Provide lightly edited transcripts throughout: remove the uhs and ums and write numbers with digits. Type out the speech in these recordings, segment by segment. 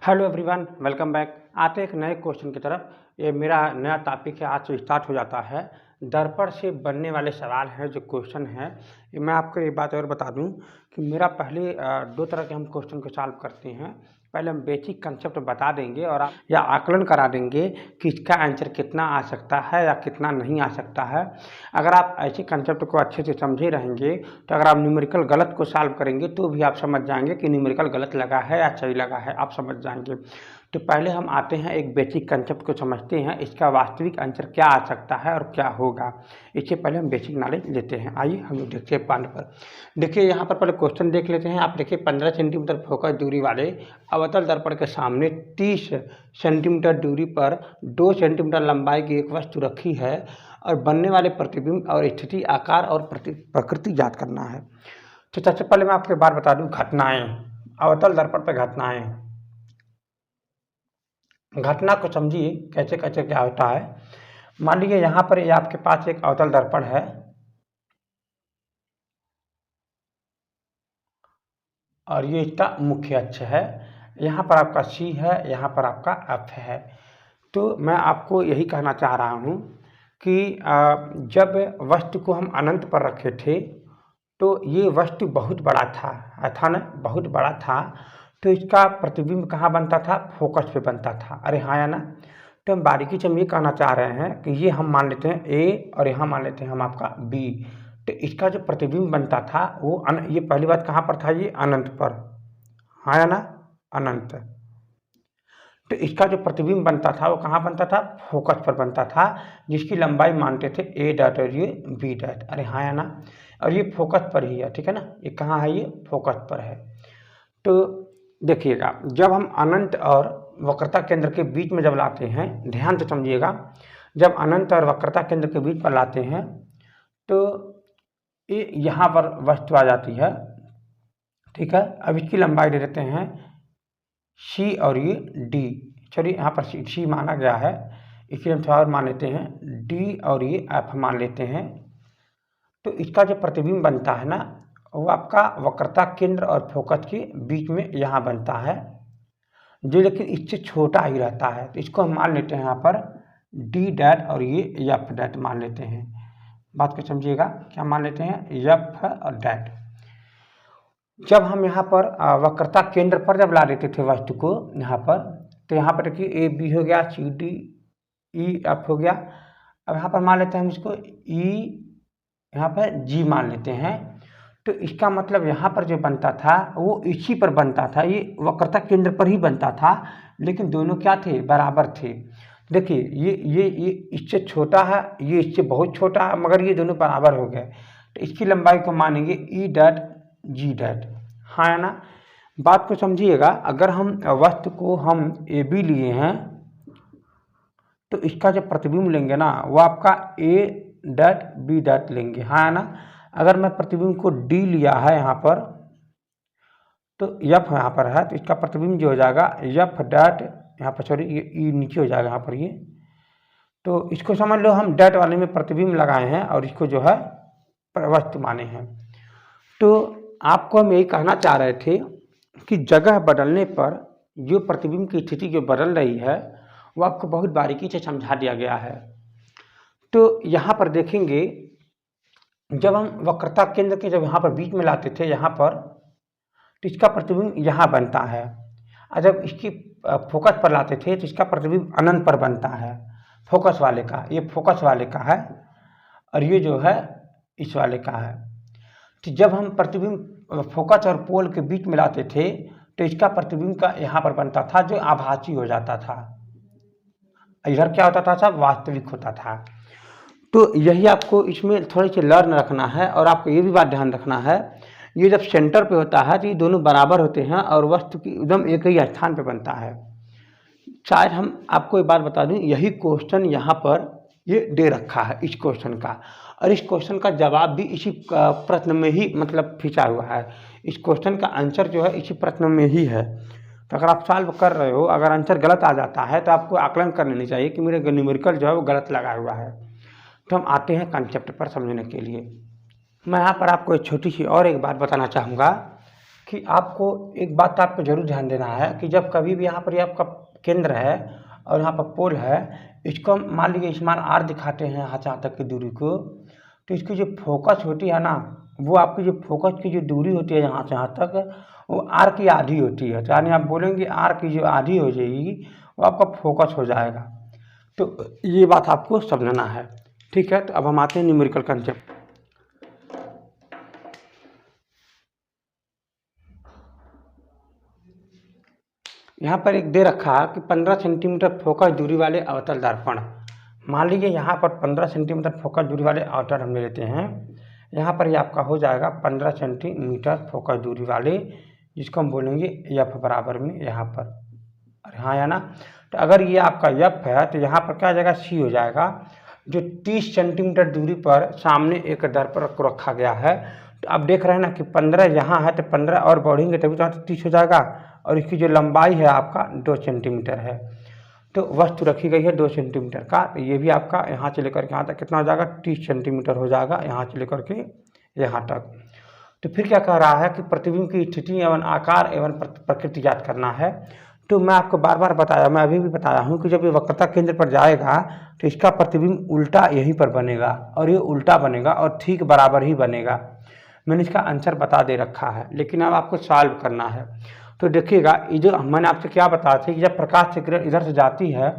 Hello everyone, welcome back. आते हैं एक नए क्वेश्चन की तरफ। ये मेरा नया टॉपिक है, आज से स्टार्ट हो जाता है। दर्पण से बनने वाले सवाल हैं, जो क्वेश्चन है। मैं आपको एक बात और बता दूं कि मेरा पहले दो तरह के हम क्वेश्चन को सॉल्व करते हैं। पहले हम बेसिक कंसेप्ट बता देंगे और या आकलन करा देंगे कि इसका आंसर कितना आ सकता है या कितना नहीं आ सकता है। अगर आप ऐसे कंसेप्ट को अच्छे से समझे रहेंगे तो अगर आप न्यूमेरिकल गलत को सॉल्व करेंगे तो भी आप समझ जाएंगे कि न्यूमेरिकल गलत लगा है या सही लगा है, आप समझ जाएंगे। तो पहले हम आते हैं एक बेसिक कंसेप्ट को समझते हैं, इसका वास्तविक आंसर क्या आ सकता है और क्या होगा। इससे पहले हम बेसिक नॉलेज लेते हैं। आइए हम लोग देखते हैं पॉइंट पर। देखिए यहाँ पर पहले क्वेश्चन देख लेते हैं। आप देखिए 15 सेंटीमीटर फोकस दूरी वाले अवतल दर्पण के सामने 30 सेंटीमीटर दूरी पर 2 सेंटीमीटर लंबाई की एक वस्तु रखी है और बनने वाले प्रतिबिंब और स्थिति, आकार और प्रकृति ज्ञात करना है। तो सबसे पहले मैं आपको एक बात बता दूं, घटनाएं, अवतल दर्पण पर घटनाएं। घटना को समझिए कैसे कैसे क्या होता है। मान लीजिए यहाँ पर ये आपके पास एक अवतल दर्पण है और ये इसका मुख्य अक्ष है। यहाँ पर आपका C है, यहाँ पर आपका F है। तो मैं आपको यही कहना चाह रहा हूँ कि जब वस्तु को हम अनंत पर रखे थे तो ये वस्तु बहुत बड़ा था ना, बहुत बड़ा था। तो इसका प्रतिबिंब कहाँ बनता था? फोकस पे बनता था। अरे हाँ या ना? तो हम बारीकी से हम ये कहना चाह रहे हैं कि ये हम मान लेते हैं A और यहाँ मान लेते हैं हम आपका B। तो इसका जो प्रतिबिंब बनता था वो ये पहली बात कहाँ पर था? ये अनंत पर। हाँ या ना? अनंत। तो इसका जो प्रतिबिंब बनता था वो कहाँ बनता था? फोकस पर बनता था, जिसकी लंबाई मानते थे A डॉट और ये B डॉट। अरे हाँ या ना? और ये फोकस पर ही है, ठीक है ना? ये कहाँ है? ये फोकस पर है। तो देखिएगा, जब हम अनंत और वक्रता केंद्र के बीच में जब लाते हैं, ध्यान से समझिएगा, जब अनंत और वक्रता केंद्र के बीच पर लाते हैं तो ये यहाँ पर वस्तु आ जाती है, ठीक है। अब इसकी लंबाई दे देते हैं C और ये D। चलिए यहाँ पर C माना गया है, इसलिए हम थोड़ा और मान लेते हैं D और ये F मान लेते हैं। तो इसका जो प्रतिबिंब बनता है ना वो आपका वक्रता केंद्र और फोकस के बीच में यहाँ बनता है, जो लेकिन इससे छोटा ही रहता है। तो इसको हम मान लेते हैं यहाँ पर D डैट और ये F डैट मान लेते हैं। बात को समझिएगा, क्या मान लेते हैं? F और डैट। जब हम यहाँ पर वक्रता केंद्र पर जब ला देते थे वस्तु को यहाँ पर, तो यहाँ पर देखिए A B हो गया, C D E F हो गया। अब यहाँ पर मान लेते हैं हम इसको E, यहाँ पर G मान लेते हैं। तो इसका मतलब यहाँ पर जो बनता था वो इसी पर बनता था, ये वक्रता केंद्र पर ही बनता था, लेकिन दोनों क्या थे? बराबर थे। देखिए ये इससे छोटा है, ये इससे बहुत छोटा है, मगर ये दोनों बराबर हो गए। तो इसकी लंबाई को मानेंगे E डॉट G डॉट। हाँ है ना? बात को समझिएगा, अगर हम वस्तु को हम AB लिए हैं तो इसका जो प्रतिबिंब लेंगे ना वो आपका A डॉट B डॉट लेंगे। हाँ है ना? अगर मैं प्रतिबिंब को D लिया है यहाँ पर तो F यहाँ पर है, तो इसका प्रतिबिंब जो हो जाएगा F डॉट, यहाँ पर सॉरी ये E नीचे हो जाएगा यहाँ पर ये। तो इसको समझ लो हम डॉट वाले में प्रतिबिंब लगाए हैं और इसको जो है वस्तु माने हैं। तो आपको हम यही कहना चाह रहे थे कि जगह बदलने पर जो प्रतिबिंब की स्थिति जो बदल रही है वो आपको बहुत बारीकी से समझा दिया गया है। तो यहाँ पर देखेंगे, जब हम वक्रता केंद्र के जब यहाँ पर बीच में लाते थे यहाँ पर, तो इसका प्रतिबिंब यहाँ बनता है, और जब इसकी फोकस पर लाते थे तो इसका प्रतिबिंब अनंत पर बनता है, फोकस वाले का। ये फोकस वाले का है और ये जो है इस वाले का है। तो जब हम प्रतिबिंब फोकस और पोल के बीच में लाते थे तो इसका प्रतिबिंब का यहाँ पर बनता था, जो आभासी हो जाता था। इधर क्या होता था? सब वास्तविक होता था। तो यही आपको इसमें थोड़ी सी लर्न रखना है, और आपको ये भी बात ध्यान रखना है, ये जब सेंटर पे होता है तो ये दोनों बराबर होते हैं और वस्तु की एकदम एक ही स्थान पे बनता है। शायद हम आपको एक बात बता दूं, यही क्वेश्चन यहाँ पर ये दे रखा है इस क्वेश्चन का, और इस क्वेश्चन का जवाब भी इसी प्रश्न में ही मतलब खींचा हुआ है। इस क्वेश्चन का आंसर जो है इसी प्रश्न में ही है। तो अगर आप सॉल्व कर रहे हो, अगर आंसर गलत आ जाता है तो आपको आकलन कर लेनी चाहिए कि मेरे न्यूमेरिकल जो है वो गलत लगा हुआ है। तो हम आते हैं कंसेप्ट पर समझने के लिए। मैं यहाँ पर आपको एक छोटी सी और एक बात बताना चाहूँगा कि आपको एक बात आपको ज़रूर ध्यान देना है कि जब कभी भी यहाँ पर ये आपका केंद्र है और यहाँ पर पोल है, इसको हम मान लीजिए इस मान r दिखाते हैं यहाँ से यहाँ तक की दूरी को, तो इसकी जो फोकस होती है ना, वो आपकी जो फोकस की जो दूरी होती है यहाँ से यहाँ तक, वो r की आधी होती है। तो यानी आप बोलेंगे r की जो आधी हो जाएगी वो आपका फोकस हो जाएगा। तो ये बात आपको समझना है, ठीक है। तो अब हम आते हैं न्यूमेरिकल कंसेप्ट। यहाँ पर एक दे रखा है कि 15 सेंटीमीटर फोकस दूरी वाले अवतल दर्पण। मान लीजिए यहाँ पर 15 सेंटीमीटर फोकस दूरी वाले अवतल हम ले लेते हैं। यहाँ पर ये आपका हो जाएगा 15 सेंटीमीटर फोकस दूरी वाले, जिसको हम बोलेंगे एफ बराबर में यहाँ पर, अरे हाँ या ना। तो अगर ये आपका एफ है तो यहाँ पर क्या आ जाएगा, सी हो जाएगा। जो 30 सेंटीमीटर दूरी पर सामने एक दर्पण को रखा गया है। तो आप देख रहे हैं ना कि 15 यहाँ है तो 15 और बढ़ेंगे तभी तो 30 हो जाएगा। और इसकी जो लंबाई है आपका 2 सेंटीमीटर है। तो वस्तु रखी गई है 2 सेंटीमीटर का, तो ये भी आपका यहाँ से लेकर के यहाँ तक कितना हो जाएगा, 30 सेंटीमीटर हो जाएगा यहाँ से लेकर के यहाँ तक। तो फिर क्या कह रहा है कि प्रतिबिंब की स्थिति एवं आकार एवं प्रकृति ज्ञात करना है। तो मैं आपको बार बार बताया, मैं अभी भी बताया हूँ कि जब ये वक्रता केंद्र पर जाएगा तो इसका प्रतिबिंब उल्टा यहीं पर बनेगा और ये उल्टा बनेगा और ठीक बराबर ही बनेगा। मैंने इसका आंसर बता दे रखा है, लेकिन अब आपको सॉल्व करना है। तो देखिएगा, ये जो मैंने आपसे क्या बताया था कि जब प्रकाश से किरण इधर से जाती है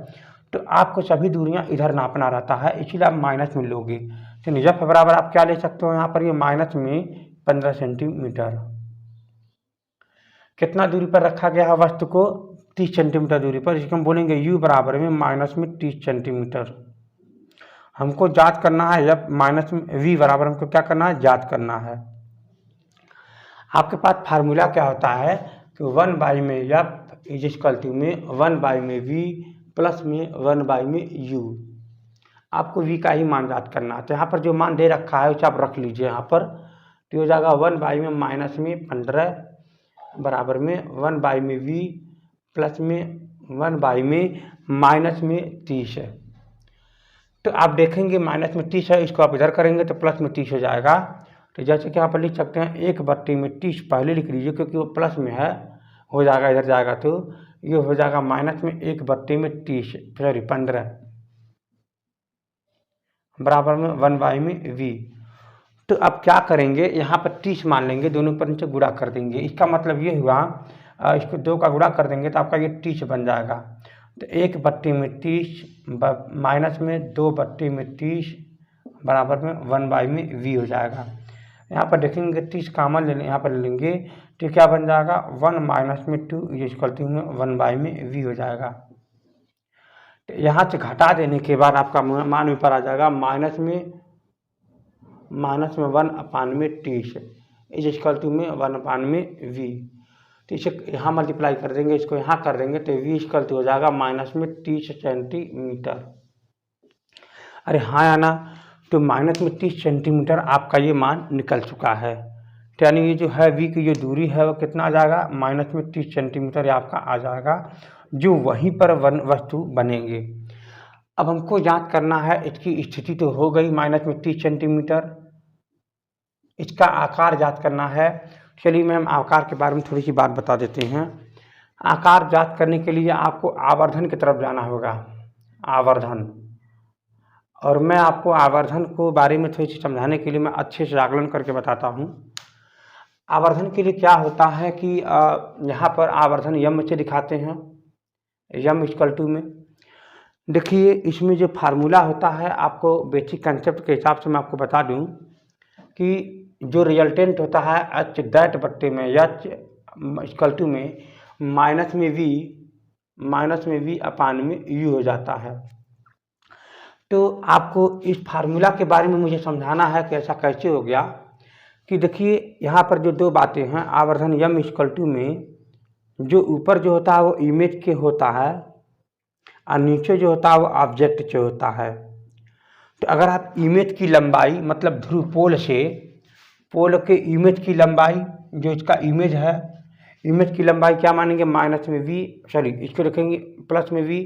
तो आपको सभी दूरियां इधर नापना रहता है, इसीलिए आप माइनस में लोगे। तो एफ बराबर आप क्या ले सकते हो यहाँ पर, ये माइनस में 15 सेंटीमीटर। कितना दूरी पर रखा गया है वस्तु को, 30 सेंटीमीटर दूरी पर, जिसको हम बोलेंगे यू बराबर में माइनस में 30 सेंटीमीटर। हमको जांच करना है एफ माइनस में वी बराबर हमको क्या करना है, जांच करना है। आपके पास फार्मूला क्या होता है कि 1 में एफ इज इक्वल टू में 1 में वी प्लस में 1 में यू। आपको वी का ही मान ज्ञात करना है। तो यहाँ पर जो मान दे रखा है उसे आप रख लीजिए यहाँ पर। तो हो जाएगा 1 में माइनस में 15 बराबर में 1 में वी प्लस में 1 में माइनस में 30 है। तो आप देखेंगे माइनस में 30 है, इसको आप इधर करेंगे तो प्लस में 30 हो जाएगा। तो जैसे कि यहाँ पर लिख सकते हैं 1/30 पहले लिख लीजिए क्योंकि वो प्लस में है, हो जाएगा इधर जाएगा तो ये हो जाएगा माइनस में 1/30 सॉरी 15 बराबर में 1 में वी। तो अब क्या करेंगे, यहाँ पर 30 मान लेंगे, दोनों पर नीचे गुणा कर देंगे। इसका मतलब ये हुआ, इसको 2 का गुणा कर देंगे तो आपका ये 30 बन जाएगा। तो 1/30 माइनस में 2/30 बराबर में 1 में वी हो जाएगा। यहाँ पर देखेंगे 30 कॉमन ले, यहाँ पर लेंगे तो क्या बन जाएगा 1 माइनस में 2 ये इक्वल टू में 1 में वी हो जाएगा। तो यहाँ से घटा देने के बाद आपका मान ऊपर आ जाएगा माइनस में 1/30 इज इक्वल टू में 1 में वी। तो इसे यहाँ मल्टीप्लाई कर देंगे, इसको यहाँ कर देंगे तो वी इक्वल टू हो जाएगा माइनस में 30 सेंटीमीटर। अरे हाँ या ना। तो माइनस में 30 सेंटीमीटर आपका ये मान निकल चुका है। तो यानी ये जो है वी की जो दूरी है वो कितना आ जाएगा, माइनस में 30 सेंटीमीटर ये आपका आ जाएगा, जो वहीं पर वस्तु बनेंगे। अब हमको जांच करना है, इसकी स्थिति तो हो गई माइनस में 30 सेंटीमीटर, इसका आकार जांच करना है। चलिए मैं हम आकार के बारे में थोड़ी सी बात बता देते हैं। आकार जांच करने के लिए आपको आवर्धन की तरफ जाना होगा, आवर्धन। और मैं आपको आवर्धन को बारे में थोड़ी सी समझाने के लिए मैं अच्छे से आकलन करके बताता हूँ। आवर्धन के लिए क्या होता है कि यहाँ पर आवर्धन यम से दिखाते हैं, यम इक्वल टू में। देखिए इसमें जो फार्मूला होता है, आपको बेसिक कंसेप्ट के हिसाब से मैं आपको बता दूँ कि जो रिजल्टेंट होता है एच दैट बट्टे में एच इक्वल टू में माइनस में वी अपान में यू हो जाता है। तो आपको इस फार्मूला के बारे में मुझे समझाना है कि ऐसा कैसे हो गया। कि देखिए यहाँ पर जो 2 बातें हैं, आवर्धन यम इक्वल टू में जो ऊपर जो होता है वो इमेज के होता है और नीचे जो होता है वो ऑब्जेक्ट के होता है। तो अगर आप इमेज की लंबाई मतलब ध्रुव पोल से पोल के इमेज की लंबाई, जो इसका इमेज है, इमेज की लंबाई क्या मानेंगे, माइनस में वी, सॉरी इसको रखेंगे प्लस में वी।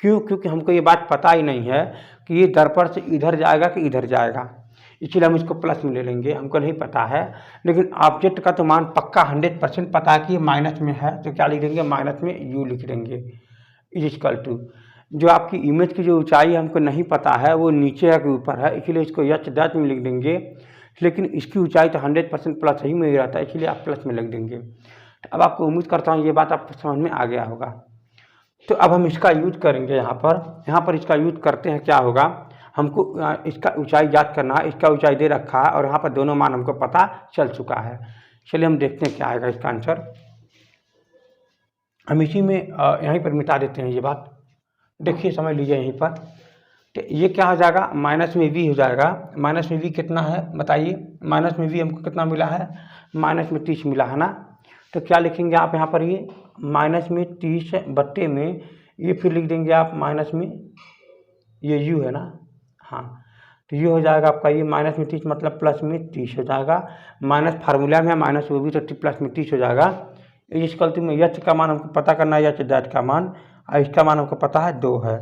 क्यों? क्योंकि हमको ये बात पता ही नहीं है कि ये दर्पण से इधर जाएगा कि इधर जाएगा। इसलिए हम इसको प्लस में ले लेंगे, हमको नहीं पता है। लेकिन ऑब्जेक्ट का तो मान पक्का 100% पता है कि ये माइनस में है, तो क्या लिख देंगे, माइनस में यू लिख देंगे इज इक्वल टू, जो आपकी इमेज की जो ऊंचाई हमको नहीं पता है वो नीचे है कि ऊपर है, इसलिए इसको एच डैश में लिख देंगे। लेकिन इसकी ऊंचाई तो 100% प्लस ही में ही रहता है, इसलिए आप प्लस में लिख देंगे। अब आपको उम्मीद करता हूँ ये बात आपको समझ में आ गया होगा। तो अब हम इसका यूज करेंगे यहाँ पर इसका यूज करते हैं। क्या होगा, हमको इसका ऊंचाई याद करना है, इसका ऊंचाई दे रखा है और यहाँ पर दोनों मान हमको पता चल चुका है। चलिए हम देखते हैं क्या आएगा इसका आंसर। हम इसी में यहीं पर मिटा देते हैं ये बात। देखिए समझ लीजिए यहीं पर, तो ये क्या हो जाएगा, माइनस में वी हो जाएगा। माइनस में वी कितना है बताइए, माइनस में वी हमको कितना मिला है, माइनस में 30 मिला है ना। तो क्या लिखेंगे आप यहाँ पर, ये माइनस में 30 बट्टे में ये फिर लिख देंगे आप माइनस में ये यू है ना, हाँ, तो ये हो जाएगा आपका ये माइनस में 30 मतलब प्लस में 30 हो जाएगा। माइनस फार्मूला में है माइनस, वो भी तो प्लस में 30 हो जाएगा। इस गलती में एच का मान हमको पता करना है, एच डैट का मान, और इसका मान हमको पता है 2 है।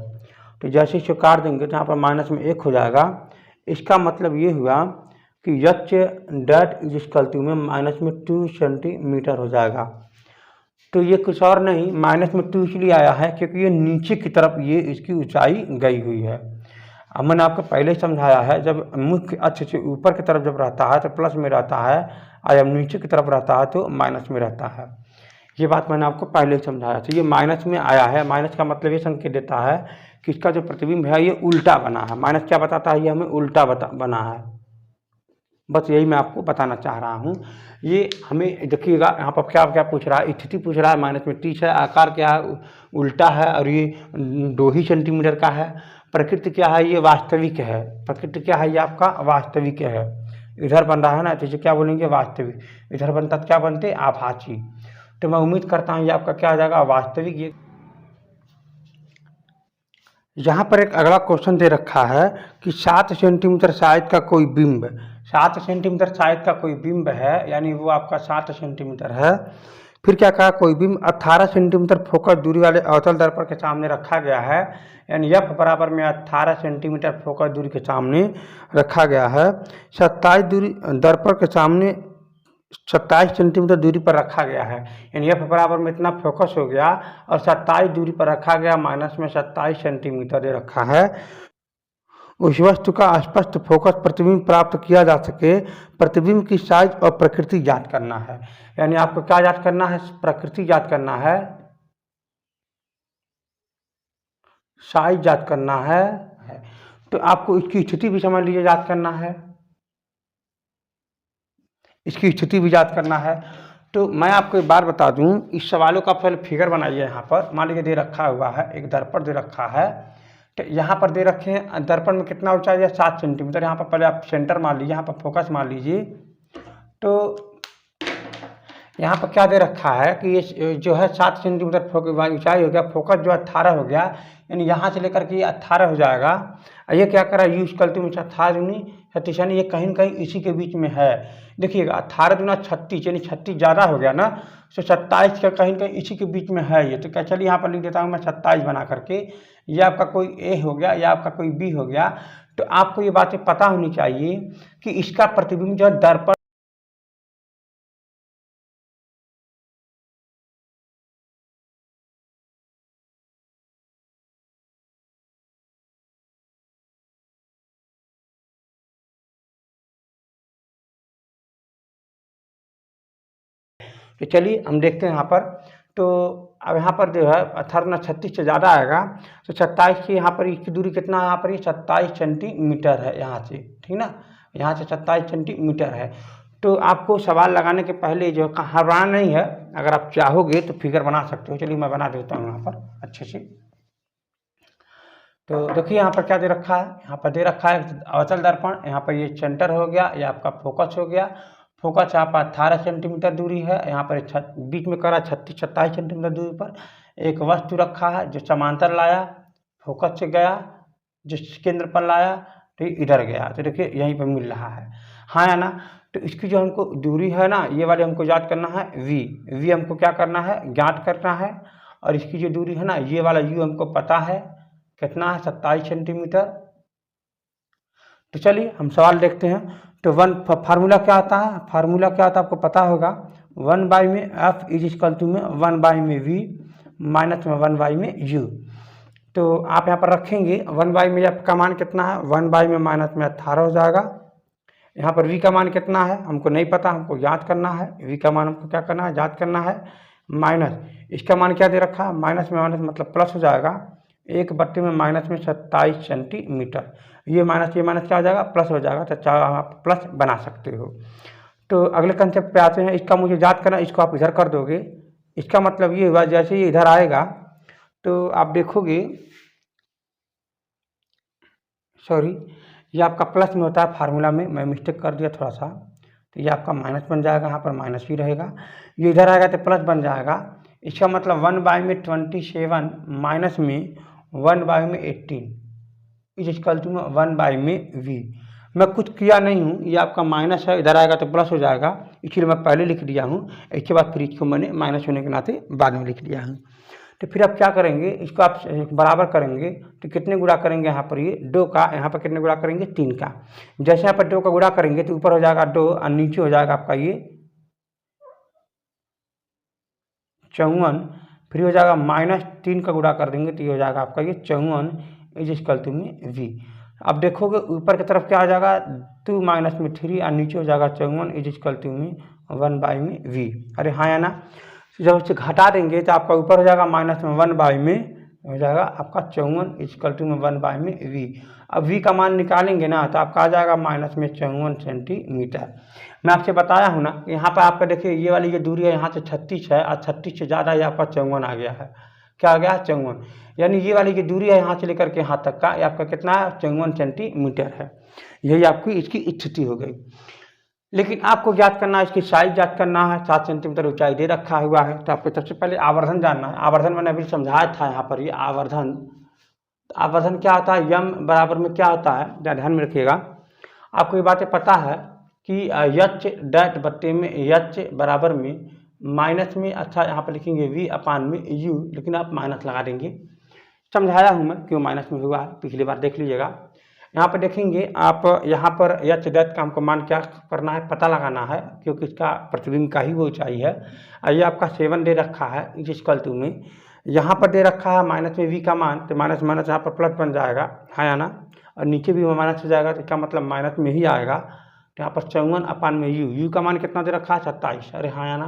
तो जैसे इसको काट देंगे तो यहाँ पर माइनस में 1 हो जाएगा। इसका मतलब ये हुआ कि एच डैट इस गलती में माइनस में 2 सेंटीमीटर हो जाएगा। तो ये कुछ और नहीं, माइनस में 2 इसलिए आया है क्योंकि ये नीचे की तरफ ये इसकी ऊंचाई गई हुई है। अब मैंने आपको पहले ही समझाया है, जब मुख्य अक्ष से ऊपर की तरफ जब रहता है तो प्लस में रहता है, और जब नीचे की तरफ रहता है तो माइनस में रहता है। ये बात मैंने आपको पहले ही समझाया। तो ये माइनस में आया है, माइनस का मतलब ये संकेत देता है कि इसका जो प्रतिबिंब है ये उल्टा बना है। माइनस क्या बताता है, ये हमें उल्टा बना है। बस यही मैं आपको बताना चाह रहा हूँ। ये हमें देखिएगा यहाँ पर क्या क्या पूछ रहा है, स्थिति पूछ रहा है, माइनस में 30 है, आकार क्या है, उल्टा है, और ये 2 ही सेंटीमीटर का है। प्रकृति क्या है, ये वास्तविक है। प्रकृति क्या है, ये आपका वास्तविक है। इधर बन रहा है ना, तो इसे क्या बोलेंगे, वास्तविक। इधर बनता तो क्या बनते, आभासी। तो मैं उम्मीद करता हूँ ये आपका क्या आ जाएगा, वास्तविक। ये यहाँ पर एक अगला क्वेश्चन दे रखा है कि 7 सेंटीमीटर साइज का कोई बिंब, 7 सेंटीमीटर साइज का कोई बिंब है, यानी वो आपका 7 सेंटीमीटर है। फिर क्या कहा, कोई बिंब 18 सेंटीमीटर फोकस दूरी वाले अवतल दर्पण के सामने रखा गया है, यानी एफ बराबर में 18 सेंटीमीटर फोकस दूरी के सामने रखा गया है। 27 दूरी दर्पण के सामने 27 सेंटीमीटर दूरी पर रखा गया है, यानी एफ बराबर में इतना फोकस हो गया और 27 दूरी पर रखा गया, माइनस में 27 सेंटीमीटर दे रखा है। उस वस्तु का स्पष्ट फोकस प्रतिबिंब प्राप्त किया जा सके, प्रतिबिंब की साइज और प्रकृति ज्ञात करना है। यानी आपको क्या ज्ञात करना है, प्रकृति ज्ञात करना है, साइज ज्ञात करना है। तो आपको इसकी स्थिति भी समझ लीजिए ज्ञात करना है, इसकी स्थिति भी याद करना है। तो मैं आपको एक बार बता दूं, इस सवालों का पहले फिगर बनाइए। यहाँ पर मान लीजिए दे रखा हुआ है, एक दर्पण दे रखा है, तो यहाँ पर दे रखे हैं दर्पण में कितना ऊंचाई है, 7 सेंटीमीटर। यहाँ पर पहले आप सेंटर मान लीजिए, यहाँ पर फोकस मान लीजिए। तो यहाँ पर क्या दे रखा है कि ये जो है 7 सेंटीमीटर ऊंचाई हो गया, फोकस जो 18 हो गया, यानी यहाँ से लेकर के 18 हो जाएगा। ये क्या करा, यूज करते हुए 18 दूनी 36, यानी ये कहीं न कहीं इसी के बीच में है। देखिएगा 18 दूना 36, यानी 36 ज़्यादा हो गया ना, तो 27 का कहीं न कहीं इसी के बीच में है ये। तो क्या, चलिए यहाँ पर लिख देता हूँ मैं 27 बना करके। ये आपका कोई ए हो गया, या आपका कोई बी हो गया। तो आपको ये बातें पता होनी चाहिए कि इसका प्रतिबिंब जो दर्पण, तो चलिए हम देखते हैं यहाँ पर। तो अब यहाँ पर जो है 18 ना 36 से ज़्यादा आएगा, तो 27 की यहाँ पर इसकी दूरी कितना है, यहाँ पर ये 27 सेंटीमीटर है यहाँ से, ठीक ना, यहाँ से 27 सेंटीमीटर है। तो आपको सवाल लगाने के पहले जो घबराना नहीं है, अगर आप चाहोगे तो फिगर बना सकते हो। चलिए मैं बना देता हूँ यहाँ पर अच्छे से। तो देखिए यहाँ पर क्या दे रखा है, यहाँ पर दे रखा है अवतल दर्पण, यहाँ पर ये सेंटर हो गया, ये आपका फोकस हो गया। फोकस यहाँ पर 18 सेंटीमीटर दूरी है, यहाँ पर बीच में करा 27 सेंटीमीटर दूरी पर एक वस्तु रखा है, जो समांतर लाया, फोकस से गया, जो केंद्र पर लाया, तो इधर गया। तो देखिए यहीं पर मिल रहा है, हाँ या ना। तो इसकी जो हमको दूरी है ना, ये वाली हमको याद करना है, वी हमको क्या करना है, ज्ञात करना है। और इसकी जो दूरी है ना, ये वाला यू हमको पता है कितना है, 27 सेंटीमीटर। तो चलिए हम सवाल देखते हैं। तो फार्मूला क्या आता है, फार्मूला क्या आता है आपको पता होगा। 1 में एफ इज इक्वल टू में 1 में वी माइनस में 1 में यू। तो आप यहाँ पर रखेंगे 1 में एफ का मान कितना है, 1 में माइनस में 18 हो जाएगा। यहाँ पर v का मान कितना है हमको नहीं पता, हमको याद करना है। v का मान हमको क्या करना है, याद करना है। माइनस इसका मान क्या दे रखा है, माइनस में माइनस मतलब प्लस हो जाएगा, 1/में माइनस में 27 सेंटीमीटर। ये माइनस क्या हो जाएगा, प्लस हो जाएगा। तो चाहे आप प्लस बना सकते हो। तो अगले कंसेप्ट पे आते हैं। इसका मुझे याद करना, इसको आप इधर कर दोगे। इसका मतलब ये हुआ जैसे ये इधर आएगा तो आप देखोगे, सॉरी ये आपका प्लस में होता है फार्मूला में, मैं मिस्टेक कर दिया थोड़ा सा। तो ये आपका माइनस बन जाएगा, यहाँ पर माइनस ही रहेगा। ये इधर आएगा तो प्लस बन जाएगा। इसका मतलब 1 में 27 माइनस में 1 में 18 इज इक्वल टू 1 में v। मैं कुछ किया नहीं हूँ, ये आपका माइनस है, इधर आएगा तो प्लस हो जाएगा, इसलिए मैं पहले लिख दिया हूँ। इसके बाद फिर इसको मैंने माइनस होने के नाते बाद में लिख दिया हूँ। तो फिर आप क्या करेंगे, इसको आप बराबर करेंगे तो कितने गुणा करेंगे, यहाँ पर ये 2 का, यहाँ पर कितने गुणा करेंगे 3 का। जैसे यहाँ पर 2 का गुणा करेंगे तो ऊपर हो जाएगा 2 और नीचे हो जाएगा आपका ये 54। फिर हो जाएगा -3 का गुणा कर देंगे तो ये हो जाएगा आपका ये 54 इज इक्वल टू में v। अब देखोगे ऊपर की तरफ क्या आ जाएगा 2 माइनस में 3 और नीचे हो जाएगा 54 इज इक्वल टू में 1 में v। अरे हाँ या ना। जब उसे घटा देंगे तो आपका ऊपर हो जाएगा माइनस में 1 में हो जाएगा आपका 54 इक्वल टू में 1 में v। अब v का मान निकालेंगे ना तो आपका आ जाएगा माइनस में 54 सेंटीमीटर। मैं आपसे बताया हूँ ना, यहाँ पर आपका देखिए ये वाली जो दूरी है यहाँ से 36 है और 36 से ज़्यादा ये आपका 54 आ गया है। क्या आ गया है 54, यानी ये वाली जो दूरी है यहाँ से लेकर के यहाँ तक का ये आपका कितना है 54 सेंटीमीटर है। यही आपकी इसकी स्थिति हो गई। लेकिन आपको याद करना है, इसकी साइज याद करना है। 7 सेंटीमीटर ऊंचाई दे रखा हुआ है। तो आपको सबसे पहले आवर्धन जानना है। आवर्धन मैंने अभी समझाया था यहाँ पर, ये आवर्धन। आवर्धन क्या होता है, यम बराबर में क्या होता है, ध्यान में रखिएगा। आपको ये बातें पता है कि यच डैट बट्टे में यच बराबर में माइनस में, अच्छा यहाँ पर लिखेंगे v अपान में u, लेकिन आप माइनस लगा देंगे। समझाया हूँ मैं क्यों माइनस में हुआ है, पिछली बार देख लीजिएगा। यहाँ पर देखेंगे आप, यहाँ पर यच डैट का हमको मान क्या करना है, पता लगाना है, क्योंकि इसका प्रतिबिंब का ही वो ऊंचाई है। ये आपका 7 दे रखा है इज इक्वल टू में, यहाँ पर दे रखा है माइनस में v का मान, तो माइनस माइनस यहाँ पर प्लस बन जाएगा, है या ना। और नीचे भी माइनस हो जाएगा तो इसका मतलब माइनस में ही आएगा। तो यहाँ पर 54 अपान में u का मान कितना दे रखा है 27। अरे हाँ या ना।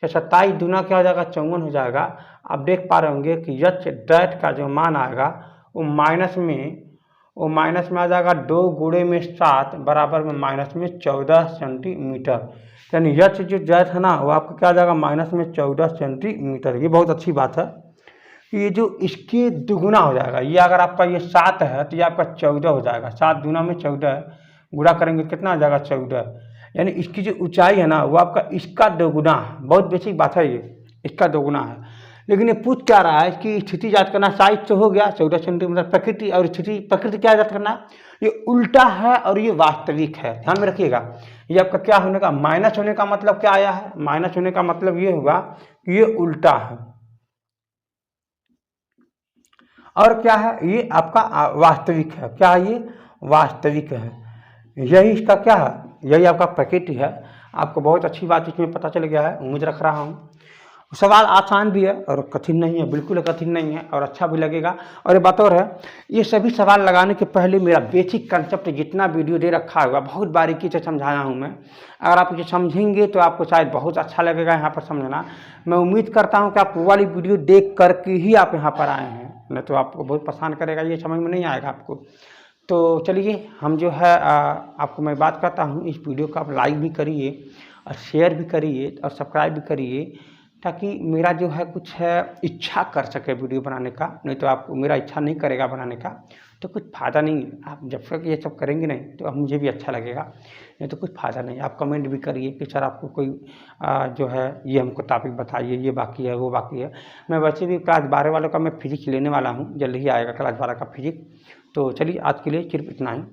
तो 27 दूना क्या हो जाएगा 54 हो जाएगा। आप देख पा रहे होंगे कि यच डैट का जो मान आएगा वो माइनस में आ जाएगा 2 गुणे में 7 बराबर में माइनस में 14 सेंटीमीटर। यानी यच जो डैट है ना वो आपका क्या आ जाएगा माइनस में 14 सेंटीमीटर। ये बहुत अच्छी बात है। ये जो इसके दुगुना हो जाएगा, ये अगर आपका ये 7 है तो ये आपका 14 हो जाएगा। 7 दूना में 14 गुणा करेंगे कितना आ जाएगा 14। यानी इसकी जो ऊंचाई है ना वो आपका इसका दोगुना है। बहुत बेसिक बात है ये, इसका दोगुना है। लेकिन ये पूछ क्या रहा है, इसकी स्थिति याद करना। साइज तो हो गया 14 सेंटीमीटर, प्रकृति और स्थिति। प्रकृति क्या याद करना, ये उल्टा है और ये वास्तविक है। ध्यान में रखिएगा। ये आपका क्या होने का, माइनस होने का मतलब क्या आया है, माइनस होने का मतलब ये हुआ कि ये उल्टा है। और क्या है, ये आपका वास्तविक है। क्या है, ये वास्तविक है। यही इसका क्या है, यही आपका प्रकृति है। आपको बहुत अच्छी बात इसमें पता चल गया है, उम्मीद रख रहा हूँ। सवाल आसान भी है और कठिन नहीं है, बिल्कुल कठिन नहीं है और अच्छा भी लगेगा। और ये बात और है, ये सभी सवाल लगाने के पहले मेरा बेसिक कंसेप्ट जितना वीडियो दे रखा होगा बहुत बारीकी से समझाया हूँ मैं। अगर आप इसे समझेंगे तो आपको शायद बहुत अच्छा लगेगा यहाँ पर समझना। मैं उम्मीद करता हूँ कि आप वो वाली वीडियो देख करके ही आप यहाँ पर आए हैं, नहीं तो आपको बहुत परेशान करेगा, ये समझ में नहीं आएगा आपको। तो चलिए हम जो है आपको मैं बात करता हूँ, इस वीडियो को आप लाइक भी करिए और शेयर भी करिए और सब्सक्राइब भी करिए, ताकि मेरा जो है कुछ है इच्छा कर सके वीडियो बनाने का। नहीं तो आप मेरा इच्छा नहीं करेगा बनाने का तो कुछ फ़ायदा नहीं है। आप जब तक ये सब करेंगे नहीं तो अब मुझे भी अच्छा लगेगा, नहीं तो कुछ फ़ायदा नहीं। आप कमेंट भी करिए कि सर आपको कोई जो है ये हमको टॉपिक बताइए, ये बाकी है वो बाकी है। मैं वैसे भी क्लास 12 वालों का मैं फिजिक्स लेने वाला हूँ, जल्द ही आएगा क्लास 12 का फिजिक्स। तो चलिए आज के लिए सिर्फ इतना ही।